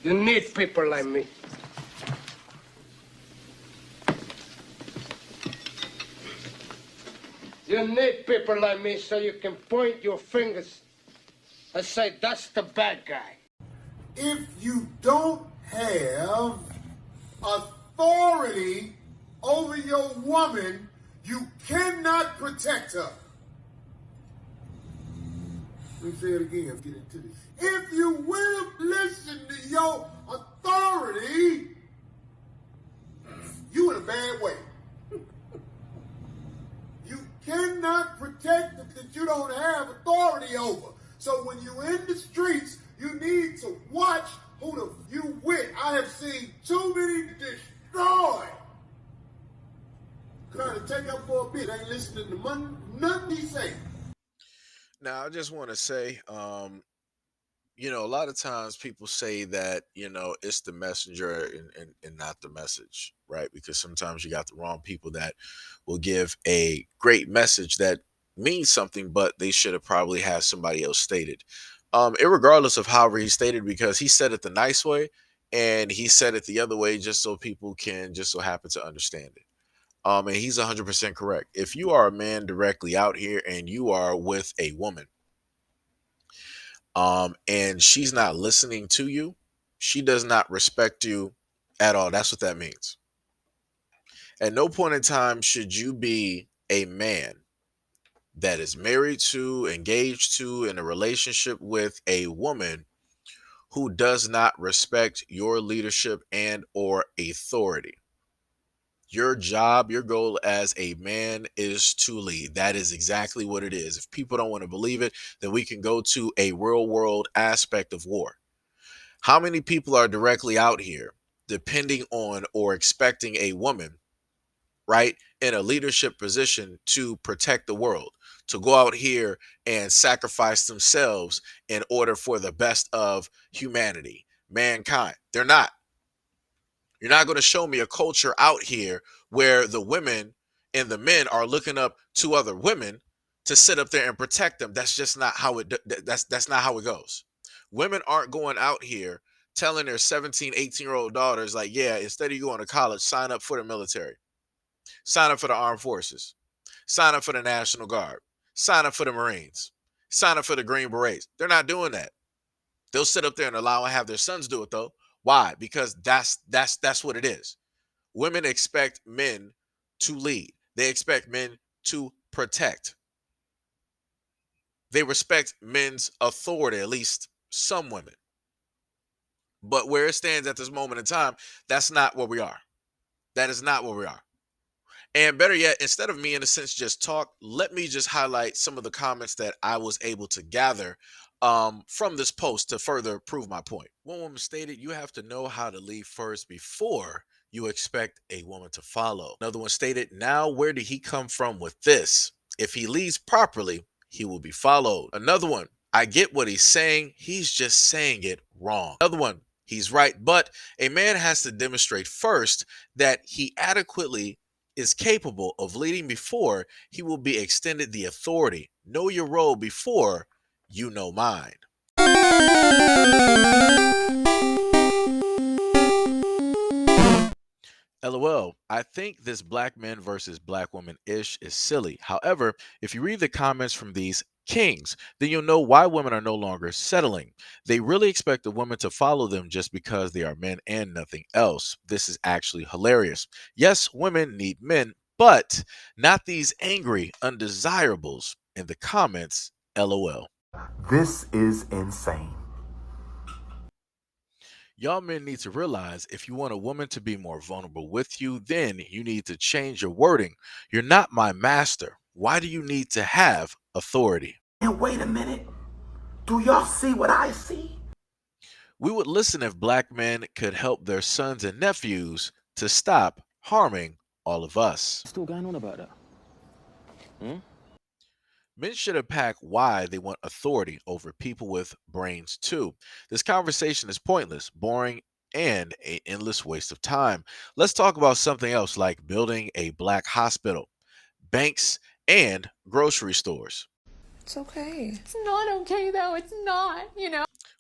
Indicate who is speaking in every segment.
Speaker 1: You need people like me. You need people like me so you can point your fingers and say, that's the bad guy.
Speaker 2: If you don't have authority over your woman, you cannot protect her. Let me say it again. Let's get into this. If you will listen to your authority, you in a bad way. You cannot protect them that you don't have authority over. So when you're in the streets, you need to watch who you with. I have seen too many destroyed. Trying to take up for a bit. Ain't listening to nothing he say.
Speaker 3: Now, I just want to say, a lot of times people say that, it's the messenger and not the message, right? Because sometimes you got the wrong people that will give a great message that means something, but they should have probably had somebody else stated. Irregardless of how he stated, because he said it the nice way and he said it the other way just so people can just so happen to understand it. And he's 100% correct. If you are a man directly out here and you are with a woman, and she's not listening to you, she does not respect you at all. That's what that means. At no point in time should you be a man that is married to, engaged to, in a relationship with a woman who does not respect your leadership and or authority. Your job, your goal as a man is to lead. That is exactly what it is. If people don't want to believe it, then we can go to a real world aspect of war. How many people are directly out here depending on or expecting a woman, right, in a leadership position to protect the world, to go out here and sacrifice themselves in order for the best of humanity, mankind? They're not. You're not going to show me a culture out here where the women and the men are looking up to other women to sit up there and protect them. That's just not how that's not how it goes. Women aren't going out here telling their 17, 18-year-old daughters like, yeah, instead of you going to college, sign up for the military, sign up for the armed forces, sign up for the National Guard, sign up for the Marines, sign up for the Green Berets. They're not doing that. They'll sit up there and allow and have their sons do it though. Why? Because that's what it is. Women expect men to lead. They expect men to protect. They respect men's authority, at least some women. But where it stands at this moment in time, that's not where we are. That is not where we are. And better yet, instead of me, in a sense, just talk, let me just highlight some of the comments that I was able to gather from this post to further prove my point. One woman stated, you have to know how to lead first before you expect a woman to follow. Another one stated, now where did he come from with this? If he leads properly, he will be followed. Another one, I get what he's saying. He's just saying it wrong. Another one, he's right. But a man has to demonstrate first that he adequately is capable of leading before he will be extended the authority. Know your role before you know mine. LOL, I think this black men versus black woman ish is silly. However, if you read the comments from these kings, then you'll know why women are no longer settling. They really expect a woman to follow them just because they are men and nothing else. This is actually hilarious. Yes, women need men, but not these angry undesirables in the comments. LOL.
Speaker 4: This is insane.
Speaker 3: Y'all men need to realize if you want a woman to be more vulnerable with you, then you need to change your wording. You're not my master. Why do you need to have authority?
Speaker 4: And wait a minute. Do y'all see what I see?
Speaker 3: We would listen if black men could help their sons and nephews to stop harming all of us.
Speaker 5: Still going on about that?
Speaker 3: Men should unpack why they want authority over people with brains too. This conversation is pointless, boring, and an endless waste of time. Let's talk about something else like building a black hospital, banks, and grocery stores.
Speaker 6: It's okay.
Speaker 7: It's not okay though. It's not,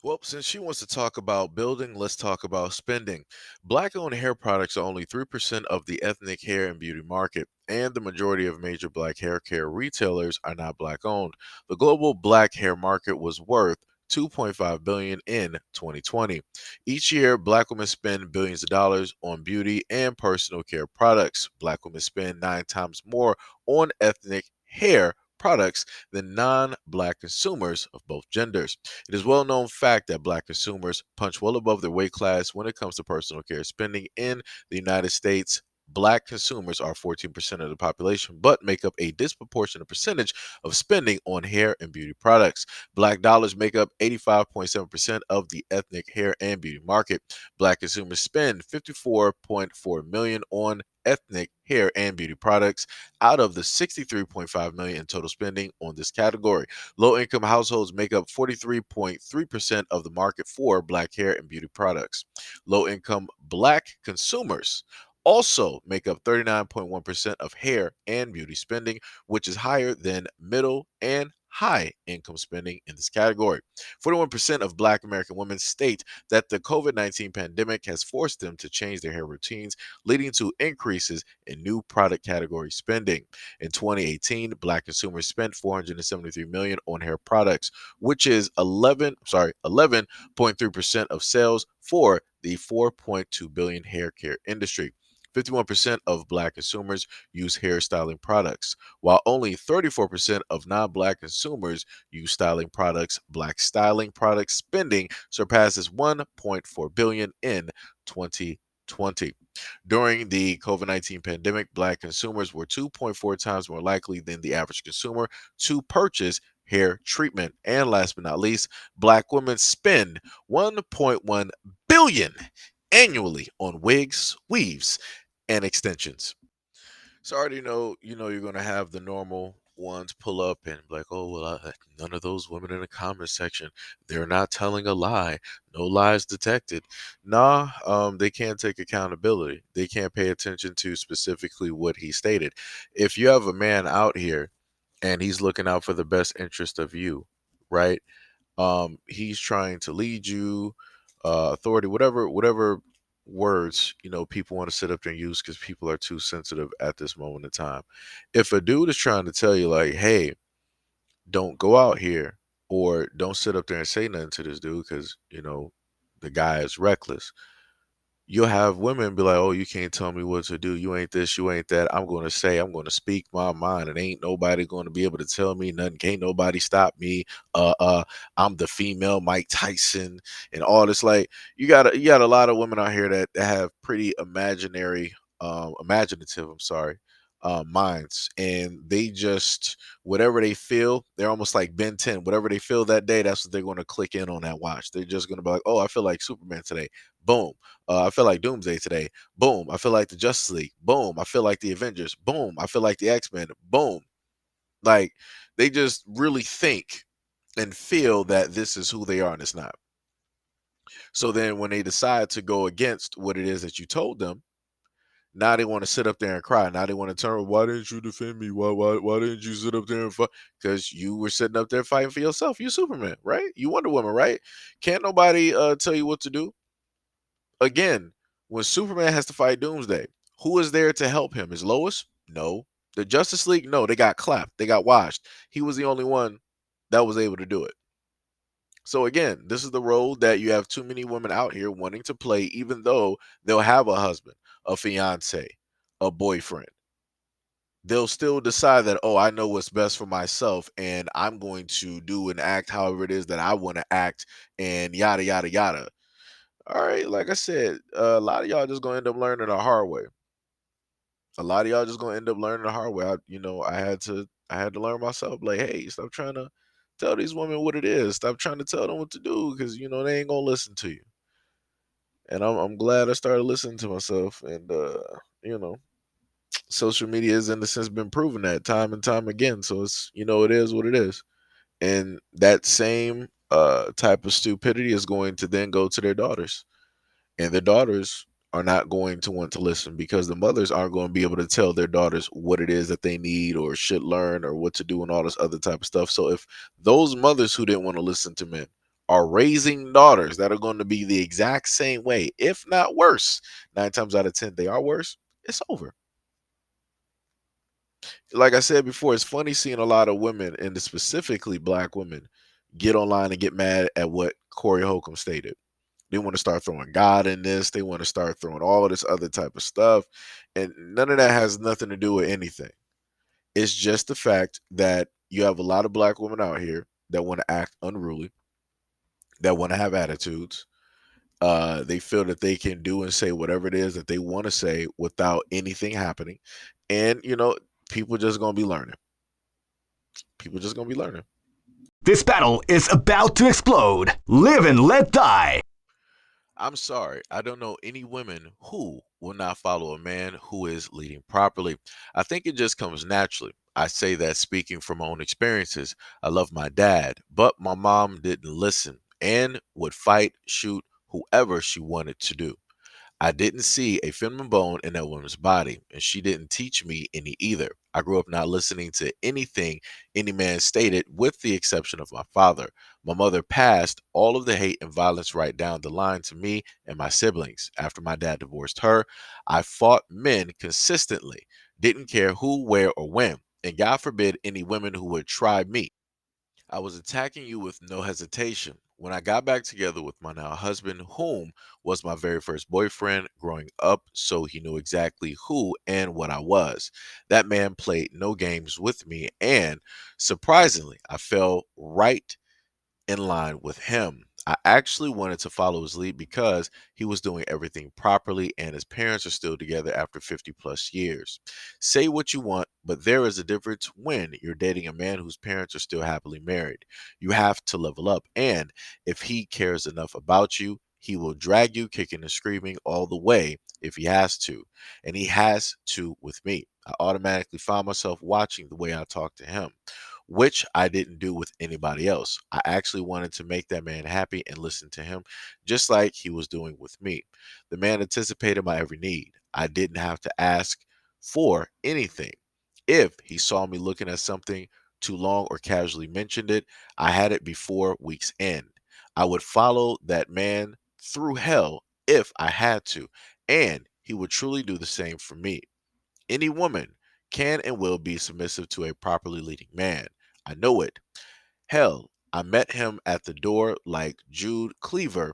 Speaker 3: Well, since she wants to talk about building, let's talk about spending. Black owned hair products are only 3% of the ethnic hair and beauty market, and the majority of major black hair care retailers are not black owned. The global black hair market was worth 2.5 billion in 2020. Each year, black women spend billions of dollars on beauty and personal care products. Black women spend 9 times more on ethnic hair products than non-black consumers of both genders. It is well known fact that black consumers punch well above their weight class when it comes to personal care spending in the United States. Black consumers are 14% of the population, but make up a disproportionate percentage of spending on hair and beauty products. Black dollars make up 85.7% of the ethnic hair and beauty market. Black consumers spend 54.4 million on ethnic hair and beauty products out of the 63.5 million in total spending on this category. Low income households make up 43.3% of the market for black hair and beauty products. Low income black consumers also make up 39.1% of hair and beauty spending, which is higher than middle and high income spending in this category. 41% of black American women state that the COVID-19 pandemic has forced them to change their hair routines, leading to increases in new product category spending. In 2018, black consumers spent 473 million on hair products, which is 11.3% of sales for the 4.2 billion hair care industry. 51% of black consumers use hair styling products, while only 34% of non-black consumers use styling products. Black styling product spending surpasses 1.4 billion in 2020. During the COVID-19 pandemic, black consumers were 2.4 times more likely than the average consumer to purchase hair treatment. And last but not least, black women spend 1.1 billion annually on wigs, weaves, and extensions. So I already know, you're gonna have the normal ones pull up and be like, oh well, none of those women in the comment section, they're not telling a lie, no lies detected. Nah, they can't take accountability. They can't pay attention to specifically what he stated. If you have a man out here and he's looking out for the best interest of you, right? He's trying to lead you, authority, whatever words people want to sit up there and use because people are too sensitive at this moment in time. If a dude is trying to tell you like, hey, don't go out here, or don't sit up there and say nothing to this dude because the guy is reckless, you'll have women be like, "Oh, you can't tell me what to do. You ain't this, you ain't that. I'm going to speak my mind, and ain't nobody going to be able to tell me nothing. Can't nobody stop me. Uh, uh, I'm the female Mike Tyson and all this." Like, you got a lot of women out here that have pretty imaginative. I'm sorry. Minds, and they just, whatever they feel, they're almost like Ben 10. Whatever they feel that day, that's what they're going to click in on that watch. They're just going to be like, oh, I feel like Superman today. Boom. I feel like Doomsday today. Boom. I feel like the Justice League. Boom. I feel like the Avengers. Boom. I feel like the X-Men. Boom. Like, they just really think and feel that this is who they are, and it's not. So then when they decide to go against what it is that you told them, now they want to sit up there and cry. Now they want to turn, why didn't you defend me? Why didn't you sit up there and fight? Because you were sitting up there fighting for yourself. You Superman, right? You Wonder Woman, right? Can't nobody tell you what to do. Again, when Superman has to fight Doomsday, who is there to help him? Is Lois? No. The Justice League? No, they got clapped. They got washed. He was the only one that was able to do it. So again, this is the role that you have too many women out here wanting to play, even though they'll have a husband, a fiance, a boyfriend. They'll still decide that, oh, I know what's best for myself, and I'm going to do and act however it is that I want to act, and yada, yada, yada. All right, like I said, a lot of y'all just gonna end up learning the hard way. A lot of y'all just gonna end up learning the hard way. I had to learn myself. Like, hey, stop trying to tell these women what it is. Stop trying to tell them what to do, because they ain't gonna listen to you. And I'm glad I started listening to myself. And you know, social media has in a sense been proven that time and time again. So it's it is what it is. And that same type of stupidity is going to then go to their daughters, and their daughters are not going to want to listen because the mothers aren't going to be able to tell their daughters what it is that they need or should learn or what to do and all this other type of stuff. So if those mothers who didn't want to listen to men are raising daughters that are going to be the exact same way, if not worse. 9 times out of 10, they are worse. It's over. Like I said before, it's funny seeing a lot of women, and specifically black women, get online and get mad at what Corey Holcomb stated. They want to start throwing God in this. They want to start throwing all of this other type of stuff. And none of that has nothing to do with anything. It's just the fact that you have a lot of black women out here that want to act unruly, that want to have attitudes. They feel that they can do and say whatever it is that they want to say without anything happening. And, people just going to be learning. People just going to be learning.
Speaker 5: This battle is about to explode. Live and let die.
Speaker 3: I'm sorry, I don't know any women who will not follow a man who is leading properly. I think it just comes naturally. I say that speaking from my own experiences. I love my dad, but my mom didn't listen and would fight, shoot whoever she wanted to do. I didn't see a feminine bone in that woman's body, and she didn't teach me any either. I grew up not listening to anything any man stated, with the exception of my father. My mother passed all of the hate and violence right down the line to me and my siblings. After my dad divorced her, I fought men consistently, didn't care who, where, or when, and God forbid any women who would try me. I was attacking you with no hesitation. When I got back together with my now husband, whom was my very first boyfriend growing up, so he knew exactly who and what I was. That man played no games with me, and surprisingly, I fell right in line with him. I actually wanted to follow his lead because he was doing everything properly and his parents are still together after 50 plus years. Say what you want, but there is a difference when you're dating a man whose parents are still happily married. You have to level up, and if he cares enough about you, he will drag you kicking and screaming all the way if he has to. And he has to with me. I automatically found myself watching the way I talk to him, which I didn't do with anybody else. I actually wanted to make that man happy and listen to him, just like he was doing with me. The man anticipated my every need. I didn't have to ask for anything. If he saw me looking at something too long or casually mentioned it, I had it before week's end. I would follow that man through hell if I had to, and he would truly do the same for me. Any woman can and will be submissive to a properly leading man. I know it. Hell, I met him at the door like Jude Cleaver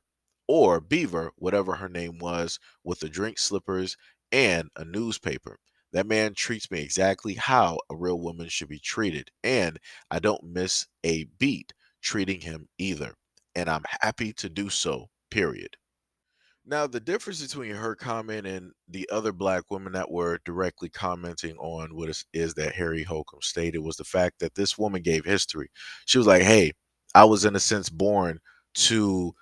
Speaker 3: or Beaver, whatever her name was, with the drink slippers and a newspaper. That man treats me exactly how a real woman should be treated, and I don't miss a beat treating him either. And I'm happy to do so, period. Now, the difference between her comment and the other black women that were directly commenting on what is that Harry Holcomb stated was the fact that this woman gave history. She was like, hey, I was in a sense born to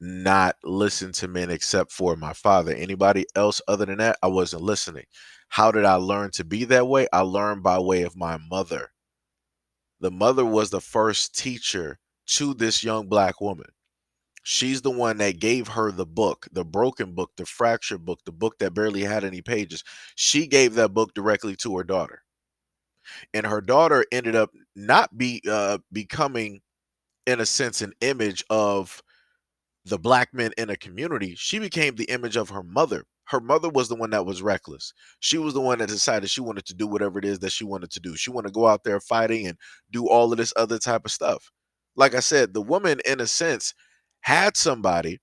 Speaker 3: not listen to men except for my father. Anybody else other than that, I wasn't listening. How did I learn to be that way? I learned by way of my mother. The mother was the first teacher to this young black woman. She's the one that gave her the book, the broken book, the fractured book, the book that barely had any pages. She gave that book directly to her daughter. And her daughter ended up not becoming, in a sense, an image of the black men in a community. She became the image of her mother. Her mother was the one that was reckless. She was the one that decided she wanted to do whatever it is that she wanted to do. She wanted to go out there fighting and do all of this other type of stuff. Like I said, the woman, in a sense, had somebody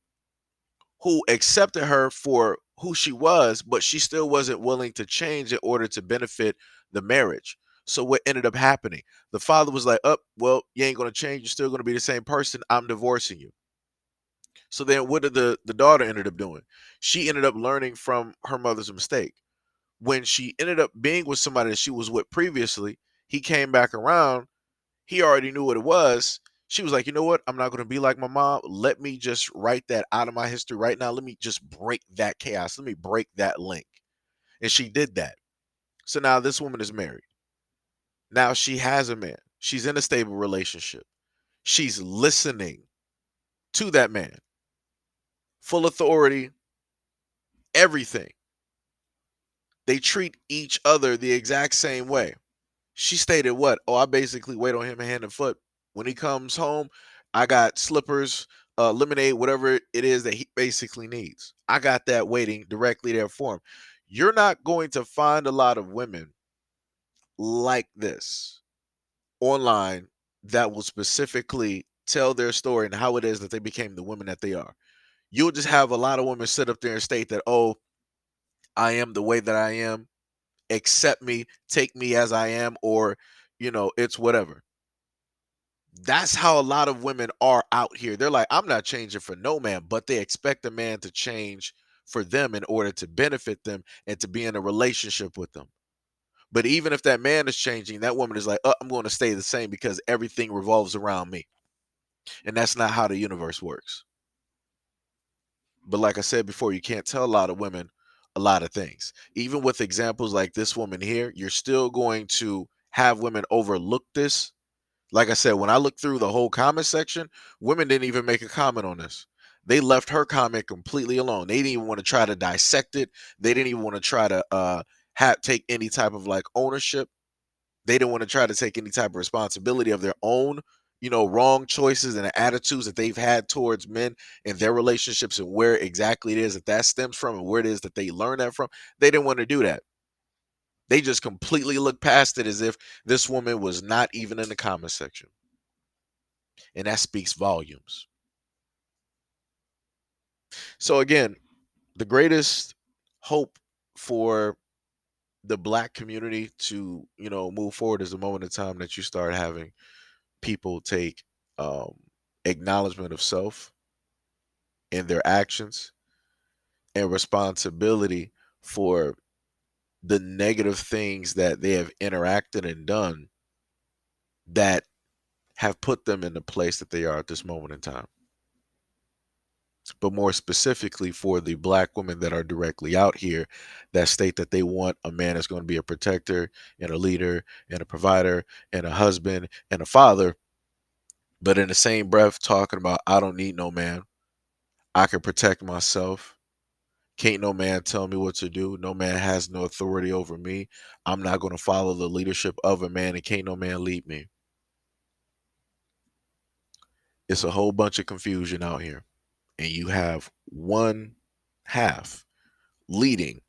Speaker 3: who accepted her for who she was, but she still wasn't willing to change in order to benefit the marriage. So what ended up happening? The father was like, "Oh, well, you ain't gonna change. You're still gonna be the same person. I'm divorcing you." So then what did the daughter ended up doing? She ended up learning from her mother's mistake. When she ended up being with somebody that she was with previously, he came back around. He already knew what it was. She was like, you know what? I'm not going to be like my mom. Let me just write that out of my history right now. Let me just break that chaos. Let me break that link. And she did that. So now this woman is married. Now she has a man. She's in a stable relationship. She's listening to that man. Full authority, everything. They treat each other the exact same way. She stated what? Oh, I basically wait on him hand and foot. When he comes home, I got slippers, lemonade, whatever it is that he basically needs. I got that waiting directly there for him. You're not going to find a lot of women like this online that will specifically tell their story and how it is that they became the women that they are. You'll just have a lot of women sit up there and state that, oh, I am the way that I am, accept me, take me as I am, or, it's whatever. That's how a lot of women are out here. They're like, I'm not changing for no man, but they expect a man to change for them in order to benefit them and to be in a relationship with them. But even if that man is changing, that woman is like, I'm going to stay the same because everything revolves around me. And that's not how the universe works. But like I said before, you can't tell a lot of women a lot of things. Even with examples like this woman here, you're still going to have women overlook this. Like I said, when I looked through the whole comment section, women didn't even make a comment on this. They left her comment completely alone. They didn't even want to try to dissect it. They didn't even want to try to take any type of like ownership. They didn't want to try to take any type of responsibility of their own, wrong choices and attitudes that they've had towards men and their relationships and where exactly it is that stems from and where it is that they learn that from. They didn't want to do that. They just completely looked past it as if this woman was not even in the comment section. And that speaks volumes. So again, the greatest hope for the black community to, move forward is the moment in time that you start having people take um, acknowledgement of self in their actions and responsibility for the negative things that they have interacted and done that have put them in the place that they are at this moment in time. But more specifically for the black women that are directly out here that state that they want a man that's going to be a protector and a leader and a provider and a husband and a father, but in the same breath talking about, I don't need no man. I can protect myself. Can't no man tell me what to do. No man has no authority over me. I'm not going to follow the leadership of a man, and can't no man lead me. It's a whole bunch of confusion out here. And you have one half leading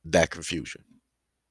Speaker 3: that confusion.